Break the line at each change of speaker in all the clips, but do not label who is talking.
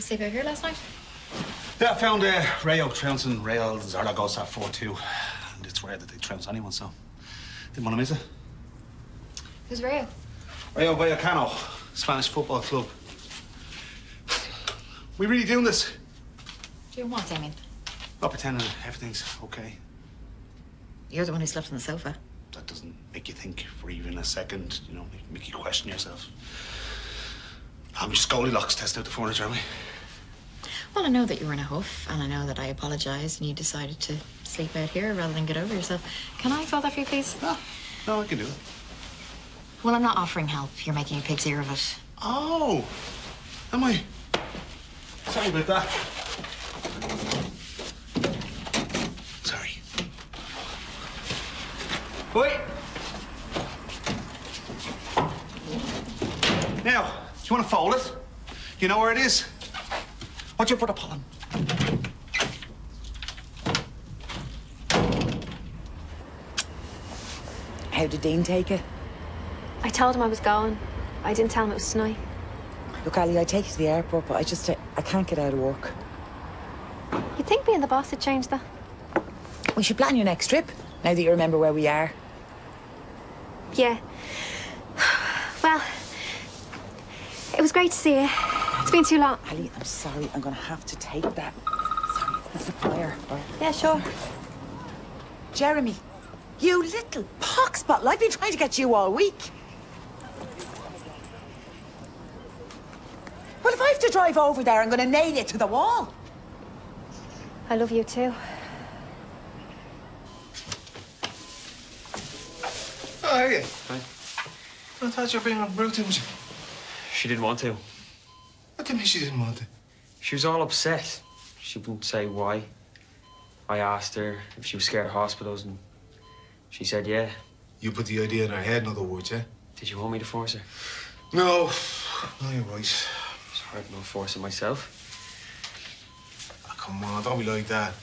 sleep out here last night?
Yeah, I found Rayo trouncing Real Zaragoza 4-2. And it's rare that they trounce anyone, so didn't want to miss it.
Who's Rayo?
Rayo Vallecano, Spanish football club. We really doing this?
Doing what, Damien?
Not pretending everything's okay.
You're the one who slept on the sofa.
That doesn't make you think for even a second, you know, make you question yourself. I'm just Goldilocks test out the furniture, aren't we?
Well, I know that you were in a huff, and I know that I apologized and you decided to sleep out here rather than get over yourself. Can I fill that for you, please?
No, I can do it.
Well, I'm not offering help. You're making a pig's ear of it.
Oh, am I? Sorry about that. Sorry. Wait. Now, do you want to fold it? You know where it is? Watch out for the pollen.
How did Dean take it?
I told him I was going. I didn't tell him it was tonight.
Look, Ali, I'd take you to the airport, but I can't get out of work.
You'd think being the boss had changed that.
We should plan your next trip, now that you remember where we are.
Yeah. Well, it was great to see you. It's been too long.
Ali, I'm sorry. I'm going to have to take that. Sorry, it's the supplier.
Yeah, sure.
Jeremy, you little poxbottle. I've been trying to get you all week. Well, if I have to drive over there, I'm going to nail you to the wall.
I love you too.
Oh, how are you? Hi. I thought you were being rude to me.
She didn't want to.
What do you mean she didn't want to?
She was all upset. She wouldn't say why. I asked her if she was scared of hospitals, and she said yeah.
You put the idea in her head, in other words, yeah?
Did you want me to force her?
No. No, you're right.
It's hard enough forcing myself.
Oh, come on, don't be like that.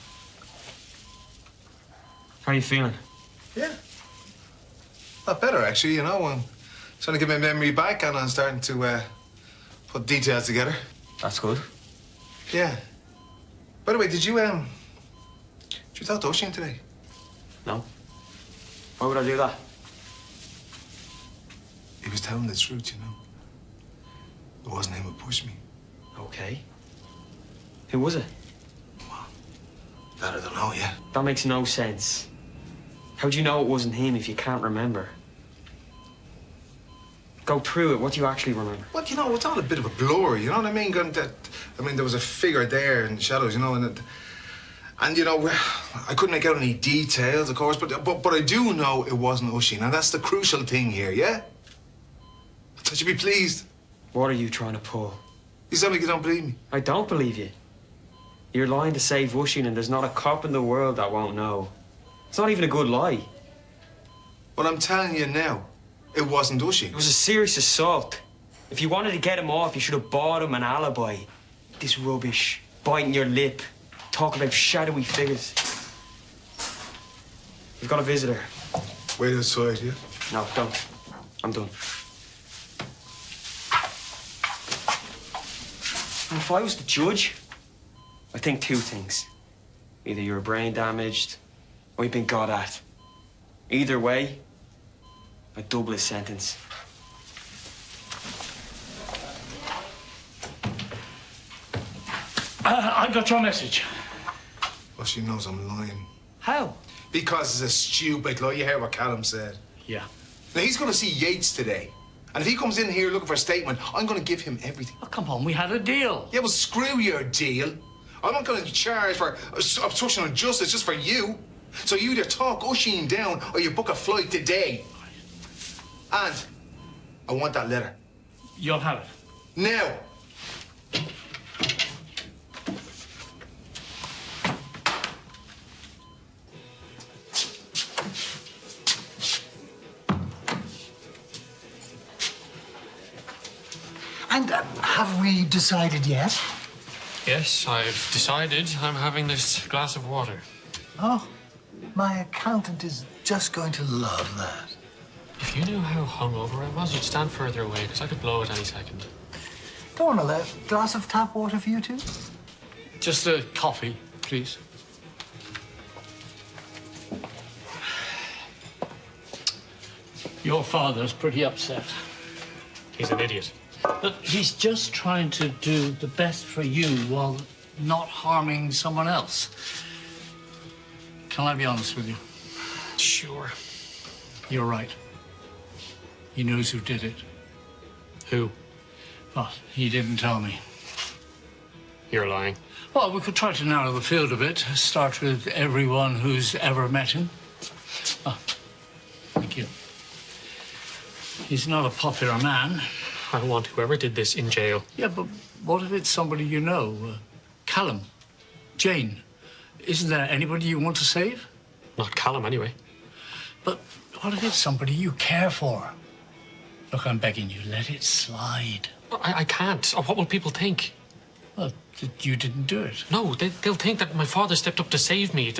How are you feeling?
Yeah. Not better, actually, you know. I'm trying to get my memory back, and I'm starting to put details together.
That's good.
Yeah. By the way, did you talk to Oisin today?
No. Why would I do that?
He was telling the truth, you know. It wasn't him who pushed me.
Okay. Who was it?
That I don't know yet.
That makes no sense. How'd you know it wasn't him if you can't remember? Go through it. What do you actually remember?
Well, you know, it's all a bit of a blur, you know what I mean? There was a figure there in the shadows, you know, and you know, I couldn't make out any details, of course, but I do know it wasn't Oisin, and that's the crucial thing here, yeah? I should be pleased.
What are you trying to pull?
You sound like you don't believe me.
I don't believe you. You're lying to save Oisin, and there's not a cop in the world that won't know. It's not even a good lie.
Well, I'm telling you now, it wasn't Oisin.
It was a serious assault. If you wanted to get him off, you should have bought him an alibi. This rubbish, biting your lip, talk about shadowy figures. We've got a visitor.
Wait outside, yeah?
No, don't. I'm done. And if I was the judge, I think two things. Either you're brain damaged or you've been got at. Either way, I double his sentence.
I got your message.
Well, she knows I'm lying.
How?
Because it's a stupid lie. You heard what Callum said.
Yeah.
Now, he's going to see Yates today. And if he comes in here looking for a statement, I'm going to give him everything.
Oh, come on, we had a deal.
Yeah, well, screw your deal. I'm not going to charge for obstruction of justice just for you. So you either talk Oisin down or you book a flight today. And I want that letter.
You'll have it.
Now.
And have we decided yet?
Yes, I've decided I'm having this glass of water.
Oh, my accountant is just going to love that.
If you knew how hungover I was, you'd stand further away, because I could blow it any second.
Donald, a glass of tap water for you two?
Just a coffee, please. Your father's pretty upset.
He's an idiot.
But he's just trying to do the best for you while not harming someone else. Can I be honest with you?
Sure.
You're right. He knows who did it.
Who?
But he didn't tell me.
You're lying.
Well, we could try to narrow the field a bit. Start with everyone who's ever met him. Ah, thank you. He's not a popular man.
I want whoever did this in jail.
Yeah, but what if it's somebody you know? Callum, Jane. Isn't there anybody you want to save?
Not Callum, anyway.
But what if it's somebody you care for? Look, I'm begging you, let it slide.
I can't. Or what will people think?
Well, that you didn't do it.
No, they'll think that my father stepped up to save me.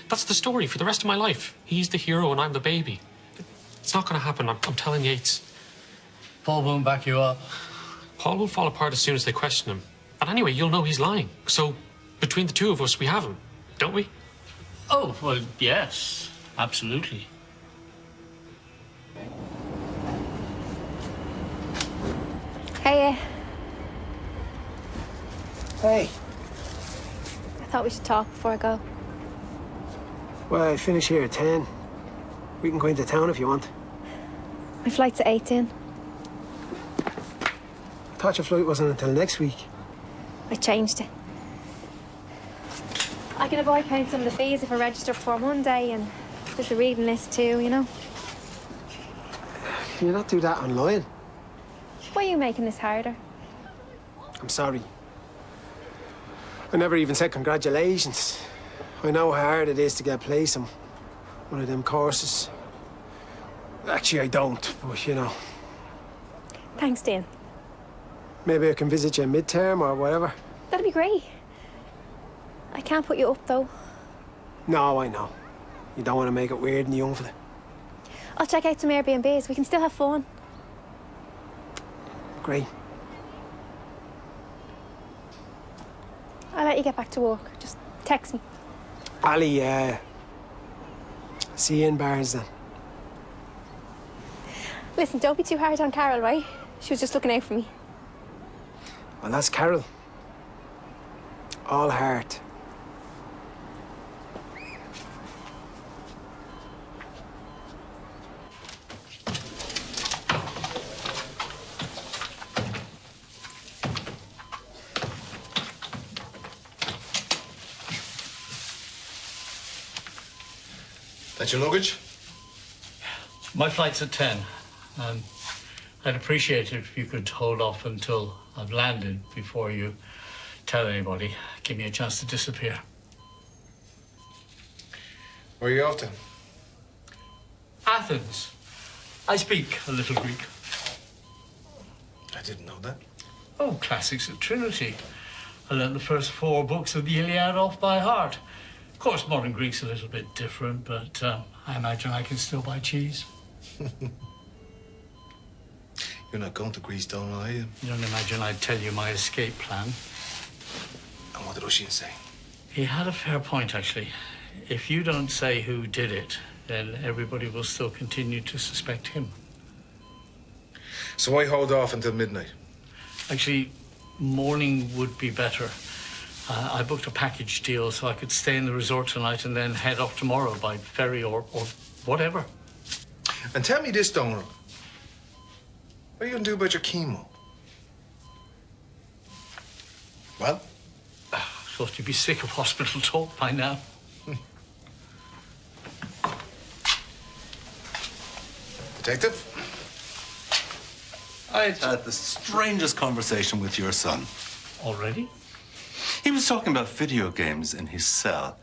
That's the story for the rest of my life. He's the hero and I'm the baby. It's not going to happen. I'm telling Yates.
Paul won't back you up.
Paul will fall apart as soon as they question him. And anyway, you'll know he's lying. So between the two of us, we have him, don't we?
Oh, well, yes, absolutely.
Hey,
Hey,
I thought we should talk before I go.
well, I finish here at 10. We can go into town if you want.
My flight's at 18.
I thought your flight wasn't until next week.
I changed it. I can avoid paying some of the fees if I register before Monday, and there's a reading list too, you know.
Can you not do that online?
Why are you making this harder?
I'm sorry. I never even said congratulations. I know how hard it is to get a place on one of them courses. Actually, I don't, but you know.
Thanks, Dan.
Maybe I can visit you midterm or whatever.
That'd be great. I can't put you up, though.
No, I know. You don't want to make it weird and young for the...
I'll check out some Airbnbs. We can still have fun.
Great.
I'll let you get back to work. Just text me.
Ali, see you in Barnes then.
Listen, don't be too hard on Carol, right? She was just looking out for me.
Well, that's Carol. All heart.
That's your luggage?
My flight's at 10. I'd appreciate it if you could hold off until I've landed before you tell anybody. Give me a chance to disappear.
Where are you off to?
Athens. I speak a little Greek.
I didn't know that.
Oh, classics at Trinity. I learned the first 4 books of the Iliad off by heart. Of course, modern Greek's a little bit different, but I imagine I can still buy cheese.
You're not going to Greece, don't are you?
You don't imagine I'd tell you my escape plan?
And what did Oisin say?
He had a fair point, actually. If you don't say who did it, then everybody will still continue to suspect him.
So I hold off until midnight?
Actually, morning would be better. I booked a package deal so I could stay in the resort tonight and then head off tomorrow by ferry or whatever.
And tell me this, Donald. What are you going to do about your chemo? Well?
Thought you'd be sick of hospital talk by now.
Detective?
I'd had the strangest conversation with your son.
Already?
He was talking about video games in his cell.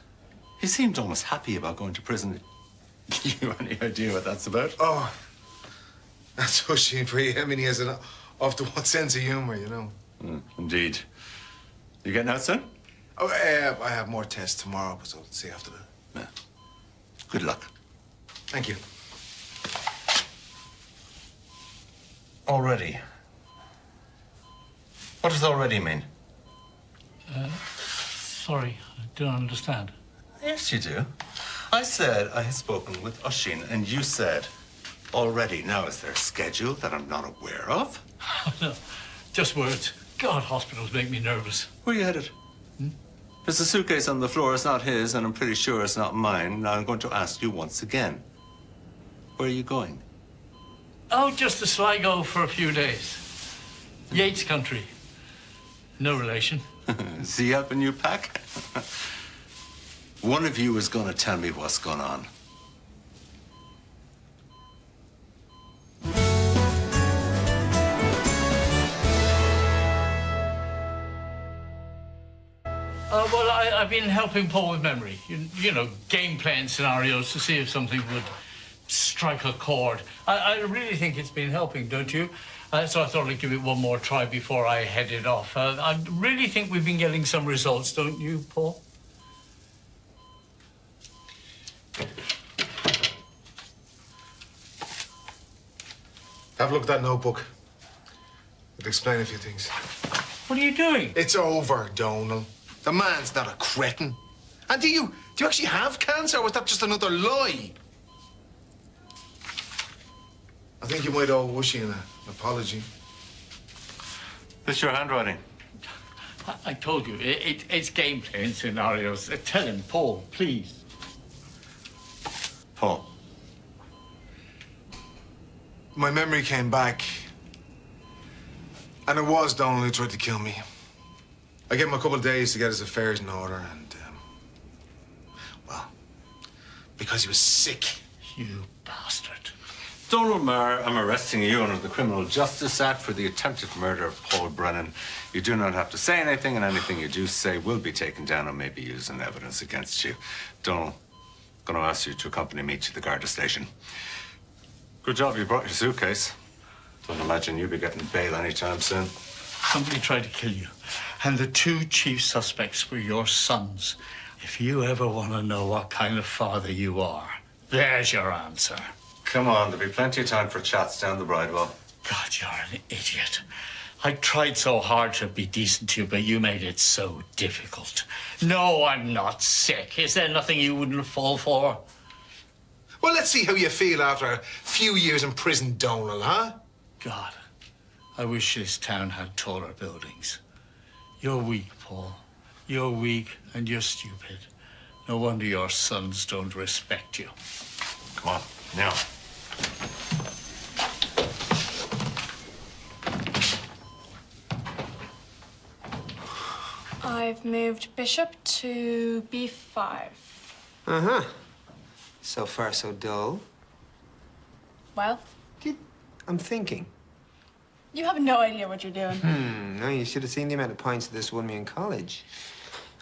He seemed almost happy about going to prison. You any idea what that's about?
Oh, that's Oisin for you. I mean, he has an off-the-wall sense of humor, you know.
Indeed. You getting out soon?
Oh, I have more tests tomorrow, but so I'll see after that.
Yeah. Good luck.
Thank you.
Already? What What does already mean?
Sorry, I don't understand.
Yes, you do. I said I had spoken with Oshin, and you said already. Now, is there a schedule that I'm not aware of?
No, just words. God, hospitals make me nervous.
Where are you headed? There's a suitcase on the floor. It's not his, and I'm pretty sure it's not mine. Now, I'm going to ask you once again. Where are you going?
Oh, just to Sligo for a few days. Yates country. No relation.
Is he helping you pack? One of you is going to tell me what's going on.
Well, I've been helping Paul with memory. You know, game playing scenarios to see if something would strike a chord. I really think it's been helping, don't you? So I thought I'd give it one more try before I headed off. I really think we've been getting some results, don't you, Paul?
Have a look at that notebook. It'll explain a few things.
What are you doing?
It's over, Donal. The man's not a cretin. And do you actually have cancer, or was that just another lie? I think you might owe Wushy an apology.
This your handwriting?
I told you, it's game playing scenarios. Tell him, Paul, please.
Paul.
My memory came back. And it was Donal who tried to kill me. I gave him a couple of days to get his affairs in order, and, well, because he was sick.
You bastard.
Donal Maher, I'm arresting you under the Criminal Justice Act for the attempted murder of Paul Brennan. You do not have to say anything, and anything you do say will be taken down and may be used in evidence against you. Donal, I'm going to ask you to accompany me to the Garda station. Good job you brought your suitcase. Don't imagine you'll be getting bail anytime soon.
Somebody tried to kill you, and the two chief suspects were your sons. If you ever want to know what kind of father you are, there's your answer.
Come on, there'll be plenty of time for chats down the bridewell.
God, you're an idiot. I tried so hard to be decent to you, but you made it so difficult. No, I'm not sick. Is there nothing you wouldn't fall for?
Well, let's see how you feel after a few years in prison, Donal, huh?
God, I wish this town had taller buildings. You're weak, Paul. You're weak and you're stupid. No wonder your sons don't respect you.
Come on, now.
I've moved bishop to b5.
Uh-huh. So far, so dull.
Well,
I'm thinking.
you have no idea what you're doing.
No, you should have seen the amount of points this won me in college.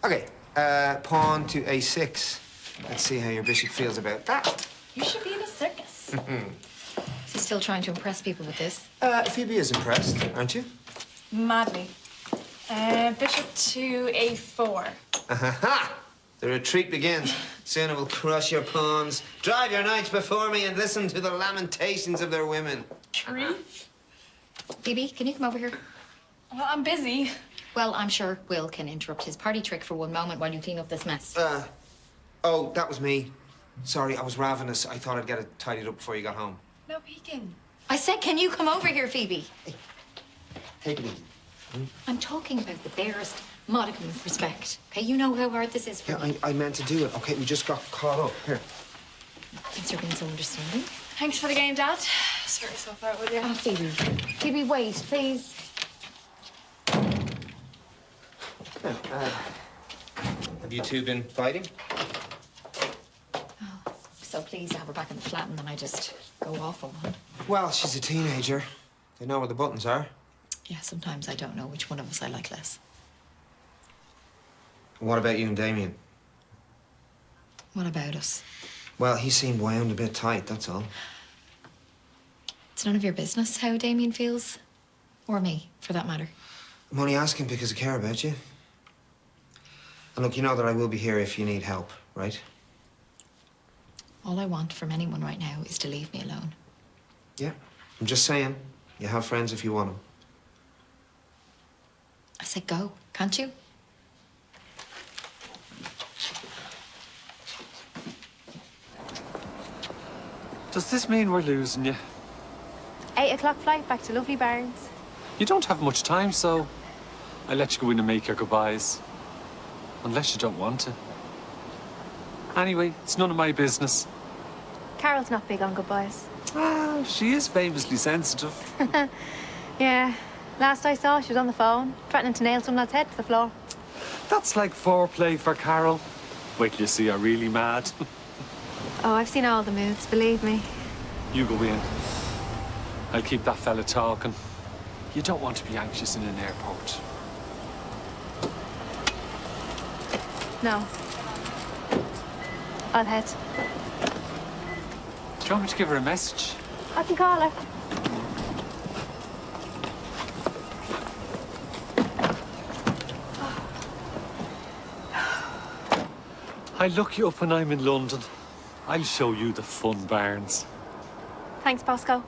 Okay, pawn to a6. Let's see how your bishop feels about that.
You should be in a circus.
Is he still trying to impress people with this?
Phoebe is impressed, aren't you?
Madly. Bishop to a4.
Ha! The retreat begins. Soon I will crush your pawns, drive your knights before me, and listen to the lamentations of their women.
Truth?
Phoebe, can you come over here?
Well, I'm busy.
Well, I'm sure Will can interrupt his party trick for one moment while you clean up this mess.
Oh, that was me. Sorry, I was ravenous. I thought I'd get it tidied up before you got home.
No peeking.
I said, can you come over here, Phoebe?
Hey, take it easy.
I'm talking about the barest modicum of respect. Okay, you know how hard this is for me.
I meant to do it. Okay, we just got caught up. Here.
Thanks for being so understanding.
Thanks for the game, Dad. Sorry so far with you.
Oh, Phoebe. Phoebe, wait, please.
Have you two been fighting?
Oh, so pleased to have her back in the flat, and then I just go off on one.
Well, she's a teenager. They know where the buttons are.
Yeah, sometimes I don't know which one of us I like less.
What about you and Damien?
What about us?
Well, he seemed wound a bit tight, that's all.
It's none of your business how Damien feels. Or me, for that matter.
I'm only asking because I care about you. And look, you know that I will be here if you need help, right?
All I want from anyone right now is to leave me alone.
Yeah. I'm just saying, you have friends if you want them.
say go, can't you?
Does this mean we're losing you?
8 o'clock flight back to lovely Barnes.
You don't have much time, so I'll let you go in and make your goodbyes. Unless you don't want to. Anyway, it's none of my business.
Carol's not big on goodbyes.
Ah, she is famously sensitive.
Yeah. Last I saw, she was on the phone, threatening to nail some lad's head to the floor.
That's like foreplay for Carol. Wait till you see her really mad.
Oh, I've seen all the moves, believe me.
You go in. I'll keep that fella talking. You don't want to be anxious in an airport.
No. I'll head.
Do you want me to give her a message?
I can call her.
I'll look you up when I'm in London. I'll show you the fun Barnes.
Thanks, Bosco.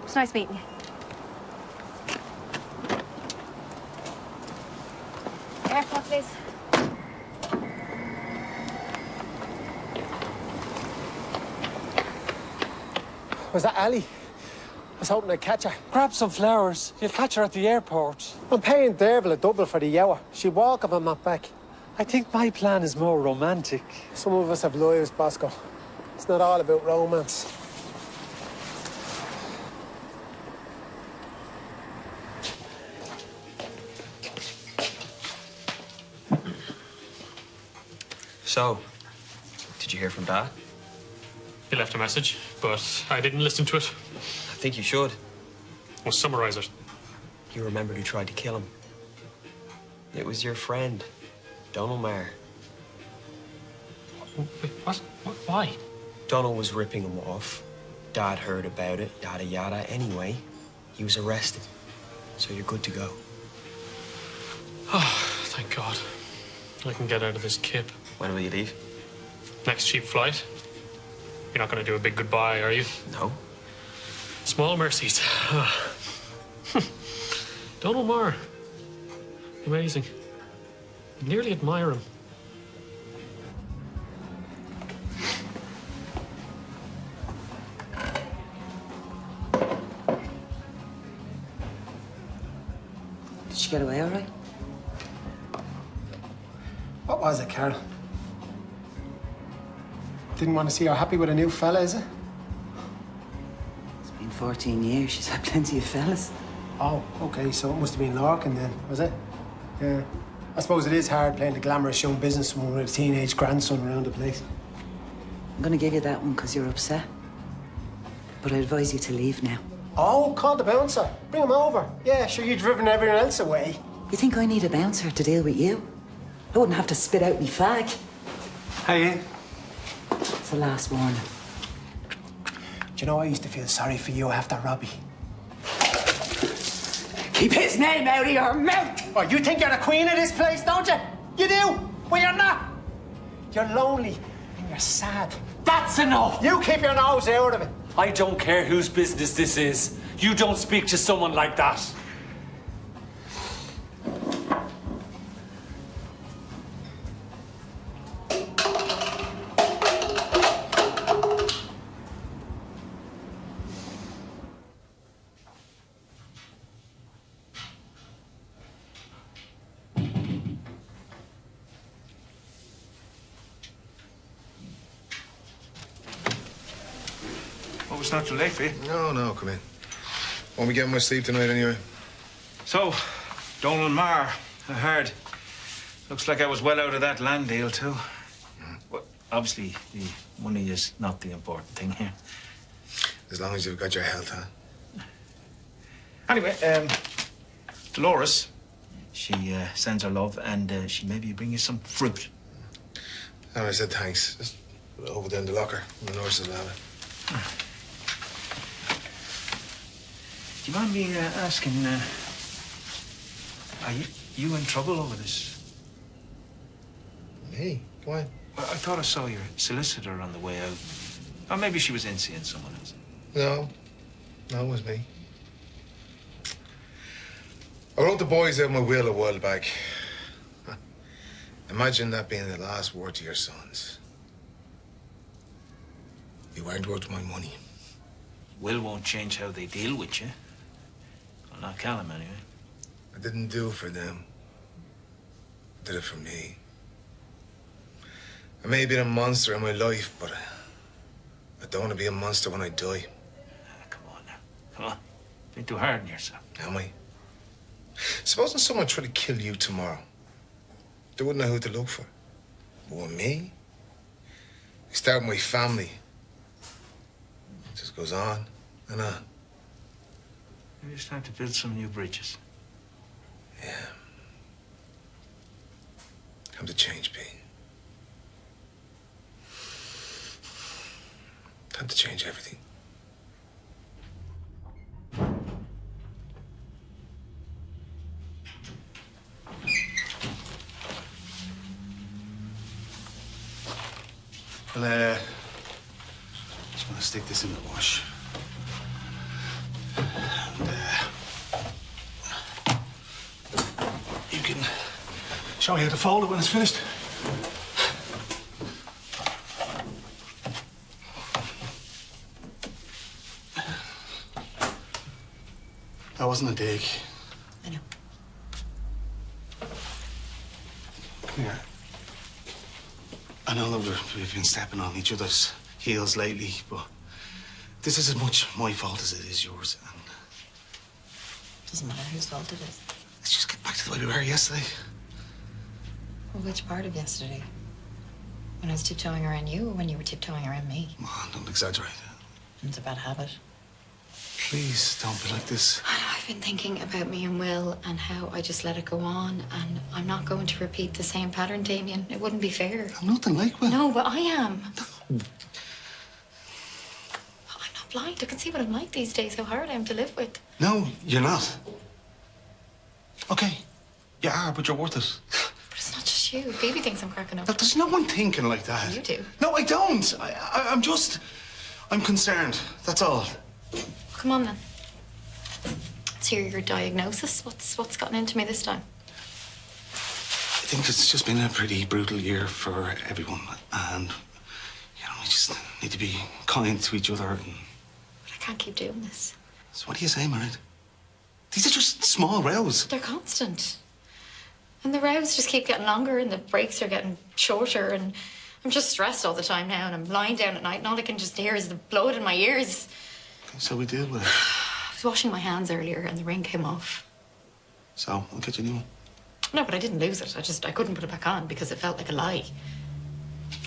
It's nice meeting you. Airport, please.
Was that Ali? I was hoping I'd catch her.
Grab some flowers. You'll catch her at the airport.
I'm paying Derville a double for the hour. She'll walk if I'm not back.
I think my plan is more romantic.
Some of us have lives, Bosco. It's not all about romance.
So, did you hear from Dad?
He left a message, but I didn't listen to it.
I think you should.
We'll summarize it.
You remembered who tried to kill him. It was your friend, Donald Maher.
Wait, what? Why?
Donald was ripping him off. Dad heard about it, yada yada. Anyway, he was arrested. So you're good to go.
Oh, thank God. I can get out of this kip.
When will you leave?
Next cheap flight. You're not going to do a big goodbye, are you?
No.
Small mercies. Donald Maher. Amazing. I nearly admire him.
Did she get away all right?
What was it, Carol? Didn't want to see her happy with a new fella, is it?
It's been 14 years. She's had plenty of fellas.
Oh, okay, so it must have been Larkin then, was it? Yeah. I suppose it is hard playing the glamorous young businesswoman with a teenage grandson around the place.
I'm going to give you that one because you're upset. But I advise you to leave now.
Oh, call the bouncer. Bring him over. Yeah, sure, you've driven everyone else away.
You think I need a bouncer to deal with you? I wouldn't have to spit out me fag.
Hey.
It's the last warning.
Do you know, I used to feel sorry for you after Robbie.
Keep his name out of your mouth!
Oh, you think you're the queen of this place, don't you? You do? Well, you're not. You're lonely and you're sad.
That's enough!
You keep your nose out of it.
I don't care whose business this is. You don't speak to someone like that.
Oh, it's not too late for you. No, come in. Won't be getting much sleep tonight anyway.
So, Donald Maher, I heard. Looks like I was well out of that land deal, too. Well, obviously, the money is not the important thing here.
As long as you've got your health, huh?
Anyway, Dolores, she sends her love, and she maybe bring you some fruit.
And I said thanks. Just over there in the locker. The nurse will have it.
Do you mind me asking, are you in trouble over this?
Hey, go on.
Well, I thought I saw your solicitor on the way out. Or maybe she was in seeing someone else.
No, it was me. I wrote the boys out my will a while back. Imagine that being the last word to your sons. You aren't worth my money.
Will won't change how they deal with you. Well, not Callum, anyway.
I didn't do it for them. I did it for me. I may have been a monster in my life, but I don't want to be a monster when I die.
Come on now. Come on. Been too hard on yourself.
Am I? Supposing someone tried to kill you tomorrow. They wouldn't know who to look for. But with me, I start with my family. It just goes on and on.
Maybe it's time to build some new bridges.
Yeah. Time to change, Pete. Time to change everything.
Well, just gonna stick this in the wash. And, you can show me how to fold it when it's finished. That wasn't a dig.
I know.
Come here. I know that we've been stepping on each other's heels lately, but this is as much my fault as it is yours. And
Doesn't matter whose fault it is.
let's just get back to the way we were yesterday.
Well, which part of yesterday? When I was tiptoeing around you or when you were tiptoeing around me?
Come on, don't exaggerate.
It's a bad habit.
Please don't be like this.
I've been thinking about me and Will and how I just let it go on, and I'm not going to repeat the same pattern, Damien. It wouldn't be fair.
I'm nothing like Will.
No, but I am. I'm not blind. I can see what I'm like these days, how hard I am to live with.
No, you're not. Okay, you are, but you're worth it.
But it's not just you. Phoebe thinks I'm cracking up.
There's no one thinking like that.
You do.
No, I don't. I'm concerned. That's all.
Come on, then. Let's hear your diagnosis. What's gotten into me this time?
I think it's just been a pretty brutal year for everyone, and we just need to be kind to each other. And
But I can't keep doing this.
so, what do you say, Mairead? These are just small rows.
They're constant. And the rows just keep getting longer and the breaks are getting shorter, and I'm just stressed all the time now, and I'm lying down at night and all I can just hear is the blood in my ears.
Okay, so we deal with it.
I was washing my hands earlier and the ring came off.
So I'll get you a new one.
No, but I didn't lose it. I couldn't put it back on because it felt like a lie.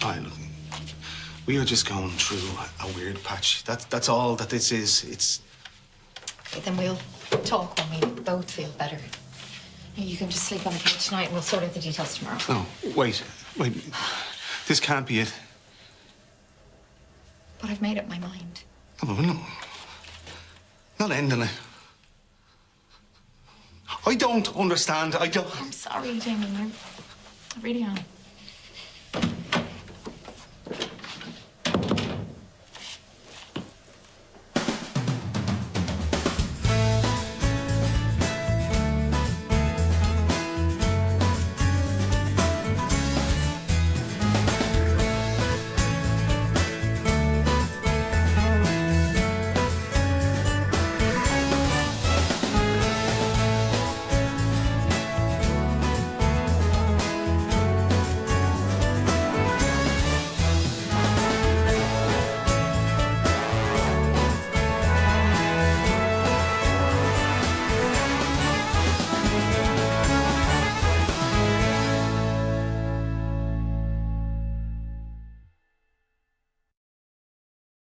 All right, look. We are just going through a weird patch. That's all that this is. It's.
Okay, then we'll talk when we both feel better. You can just sleep on the couch tonight and we'll sort out the details tomorrow.
No, wait. This can't be it.
But I've made up my mind.
No, but no. Not ending it. I don't understand. I don't.
I'm sorry, Damien. I really am.